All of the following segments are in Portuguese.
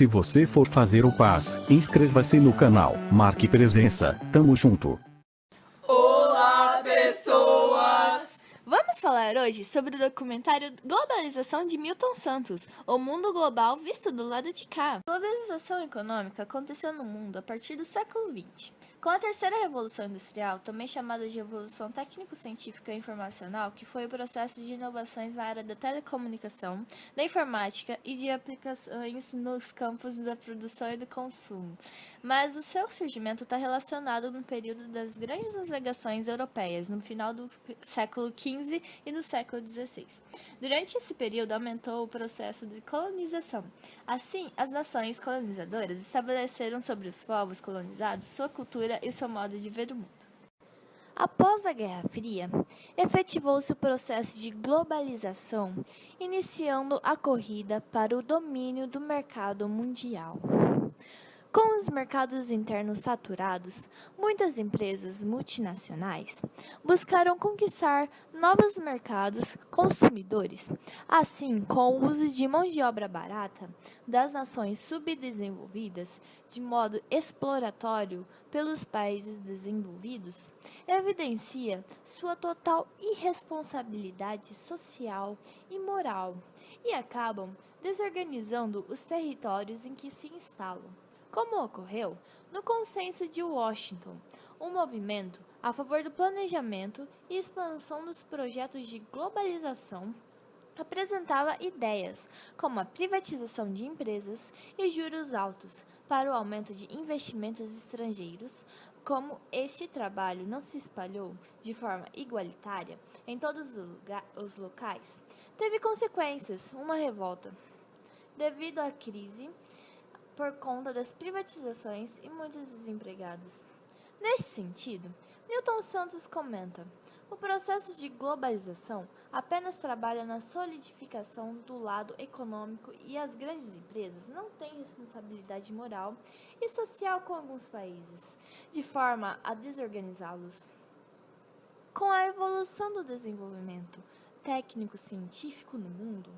Se você for fazer o Paz, inscreva-se no canal, marque presença, tamo junto. Olá, pessoas! Vamos falar hoje sobre o documentário Globalização de Milton Santos, o mundo global visto do lado de cá. A globalização econômica aconteceu no mundo a partir do século XX. Com a terceira revolução industrial, também chamada de revolução técnico-científica e informacional, que foi o processo de inovações na área da telecomunicação, da informática e de aplicações nos campos da produção e do consumo. Mas o seu surgimento está relacionado no período das grandes navegações europeias, no final do século XV e no século XVI. Durante esse período, aumentou o processo de colonização. Assim, as nações colonizadoras estabeleceram sobre os povos colonizados sua cultura e seu modo de ver o mundo. Após a Guerra Fria, efetivou-se o processo de globalização, iniciando a corrida para o domínio do mercado mundial. Com os mercados internos saturados, muitas empresas multinacionais buscaram conquistar novos mercados consumidores, assim, com o uso de mão de obra barata das nações subdesenvolvidas, de modo exploratório pelos países desenvolvidos, evidencia sua total irresponsabilidade social e moral e acabam desorganizando os territórios em que se instalam. Como ocorreu no Consenso de Washington, um movimento a favor do planejamento e expansão dos projetos de globalização apresentava ideias como a privatização de empresas e juros altos para o aumento de investimentos estrangeiros. Como este trabalho não se espalhou de forma igualitária em todos os locais, teve consequências, uma revolta. Devido à crise, por conta das privatizações e muitos desempregados. Neste sentido, Milton Santos comenta: o processo de globalização apenas trabalha na solidificação do lado econômico e as grandes empresas não têm responsabilidade moral e social com alguns países, de forma a desorganizá-los. Com a evolução do desenvolvimento técnico-científico no mundo,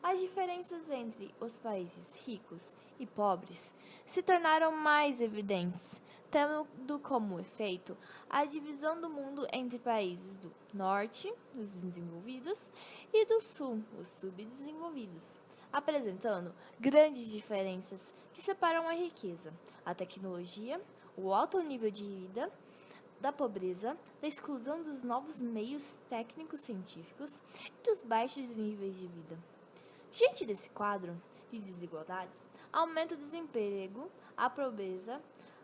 as diferenças entre os países ricos e pobres se tornaram mais evidentes, tendo como efeito a divisão do mundo entre países do norte, os desenvolvidos, e do sul, os subdesenvolvidos, apresentando grandes diferenças que separam a riqueza, a tecnologia, o alto nível de vida, da pobreza, da exclusão dos novos meios técnicos científicos e dos baixos níveis de vida. Diante desse quadro de desigualdades, aumenta o desemprego, a pobreza,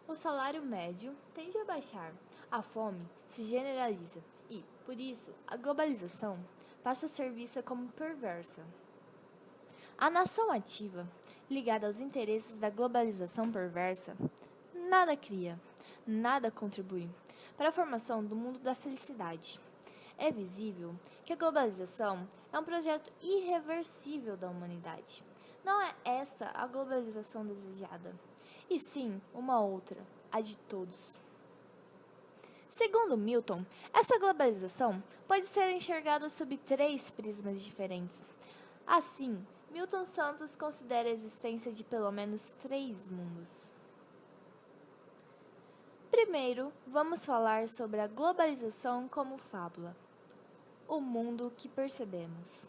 o salário médio tende a baixar, a fome se generaliza e, por isso, a globalização passa a ser vista como perversa. A nação ativa, ligada aos interesses da globalização perversa, nada cria, nada contribui para a formação do mundo da felicidade. É visível que a globalização é um projeto irreversível da humanidade. Não é esta a globalização desejada, e sim uma outra, a de todos. Segundo Milton, essa globalização pode ser enxergada sob 3 prismas diferentes. Assim, Milton Santos considera a existência de pelo menos 3 mundos. Primeiro, vamos falar sobre a globalização como fábula. O mundo que percebemos.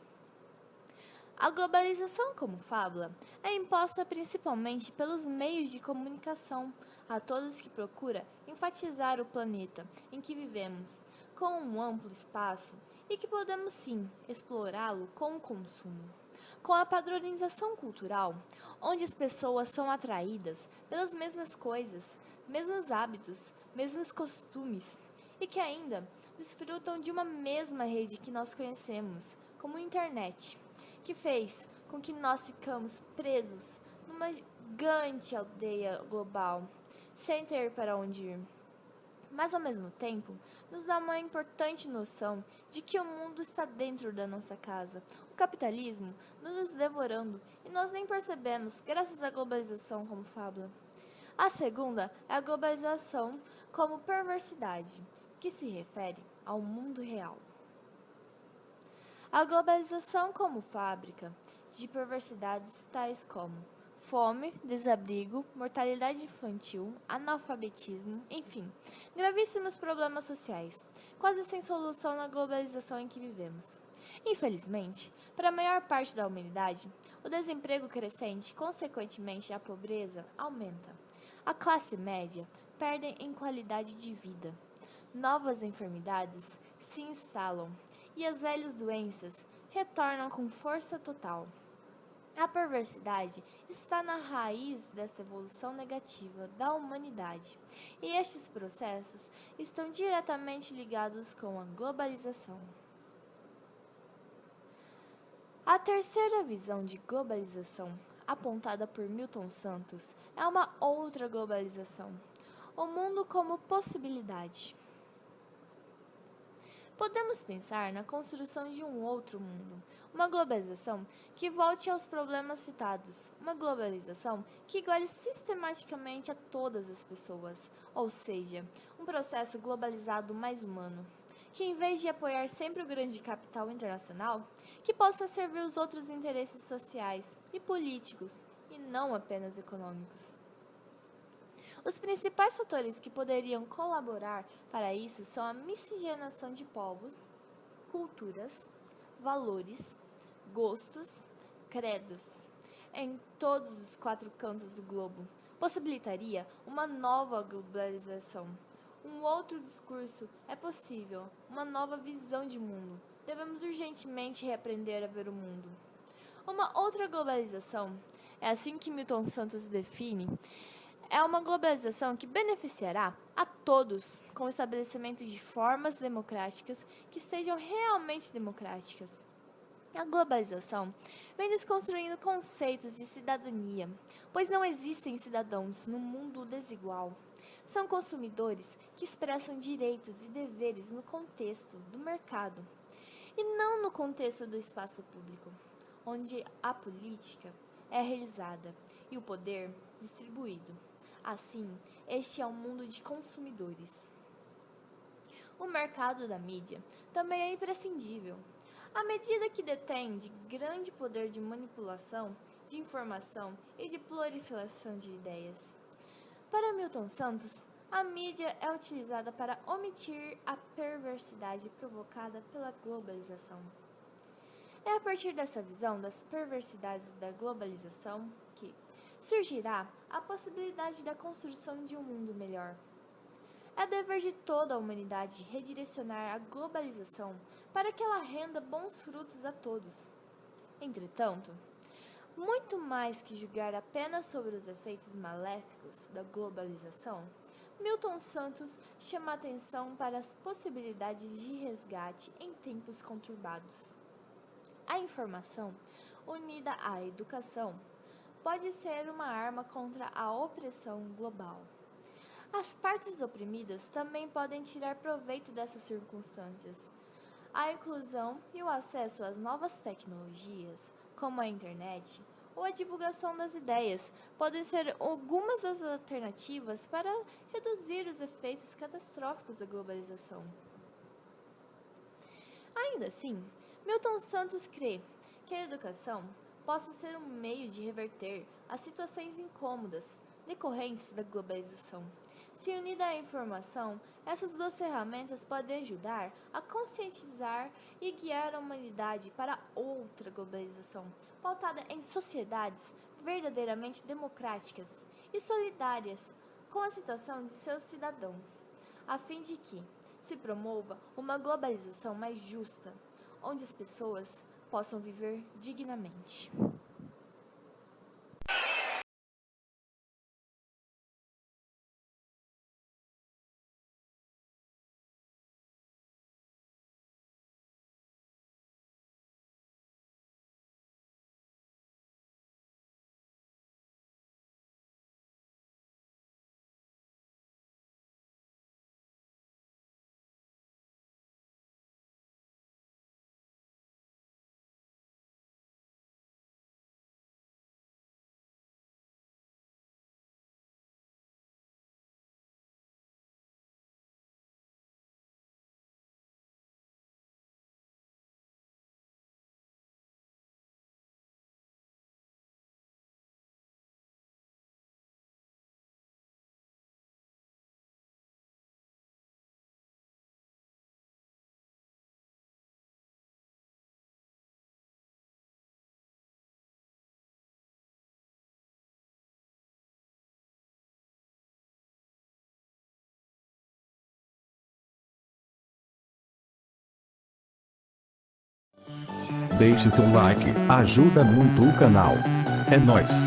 A globalização como fábula é imposta principalmente pelos meios de comunicação a todos que procura enfatizar o planeta em que vivemos com um amplo espaço e que podemos sim explorá-lo com o consumo. Com a padronização cultural, onde as pessoas são atraídas pelas mesmas coisas, mesmos hábitos, mesmos costumes e que ainda desfrutam de uma mesma rede que nós conhecemos, como a internet, que fez com que nós ficamos presos numa gigante aldeia global, sem ter para onde ir. Mas, ao mesmo tempo, nos dá uma importante noção de que o mundo está dentro da nossa casa, o capitalismo nos devorando e nós nem percebemos, graças à globalização como fábula. A segunda é a globalização como perversidade, que se refere ao mundo real. A globalização como fábrica de perversidades tais como fome, desabrigo, mortalidade infantil, analfabetismo, enfim, gravíssimos problemas sociais, quase sem solução na globalização em que vivemos. Infelizmente, para a maior parte da humanidade, o desemprego crescente, consequentemente a pobreza, aumenta. A classe média perde em qualidade de vida. Novas enfermidades se instalam e as velhas doenças retornam com força total. A perversidade está na raiz desta evolução negativa da humanidade, e estes processos estão diretamente ligados com a globalização. A terceira visão de globalização, apontada por Milton Santos, é uma outra globalização, o mundo como possibilidade. Podemos pensar na construção de um outro mundo, uma globalização que volte aos problemas citados, uma globalização que iguale sistematicamente a todas as pessoas, ou seja, um processo globalizado mais humano, que em vez de apoiar sempre o grande capital internacional, que possa servir os outros interesses sociais e políticos, e não apenas econômicos. Os principais fatores que poderiam colaborar para isso são a miscigenação de povos, culturas, valores, gostos, credos, em todos os 4 cantos do globo. Possibilitaria uma nova globalização. Um outro discurso é possível, uma nova visão de mundo. Devemos urgentemente reaprender a ver o mundo. Uma outra globalização, é assim que Milton Santos define, é uma globalização que beneficiará a todos, com o estabelecimento de formas democráticas que sejam realmente democráticas. A globalização vem desconstruindo conceitos de cidadania, pois não existem cidadãos no mundo desigual. São consumidores que expressam direitos e deveres no contexto do mercado, e não no contexto do espaço público, onde a política é realizada e o poder distribuído. Assim, este é um mundo de consumidores. O mercado da mídia também é imprescindível. À medida que detém de grande poder de manipulação, de informação e de proliferação de ideias. Para Milton Santos, a mídia é utilizada para omitir a perversidade provocada pela globalização. É a partir dessa visão das perversidades da globalização que surgirá a possibilidade da construção de um mundo melhor. É dever de toda a humanidade redirecionar a globalização para que ela renda bons frutos a todos. Entretanto, muito mais que julgar apenas sobre os efeitos maléficos da globalização, Milton Santos chama a atenção para as possibilidades de resgate em tempos conturbados. A informação, unida à educação, pode ser uma arma contra a opressão global. As partes oprimidas também podem tirar proveito dessas circunstâncias. A inclusão e o acesso às novas tecnologias, como a internet, ou a divulgação das ideias, podem ser algumas das alternativas para reduzir os efeitos catastróficos da globalização. Ainda assim, Milton Santos crê que a educação possa ser um meio de reverter as situações incômodas decorrentes da globalização. Se unida à informação, essas duas ferramentas podem ajudar a conscientizar e guiar a humanidade para outra globalização, pautada em sociedades verdadeiramente democráticas e solidárias com a situação de seus cidadãos, a fim de que se promova uma globalização mais justa, onde as pessoas possam viver dignamente. Deixe seu like, ajuda muito o canal. É nóis!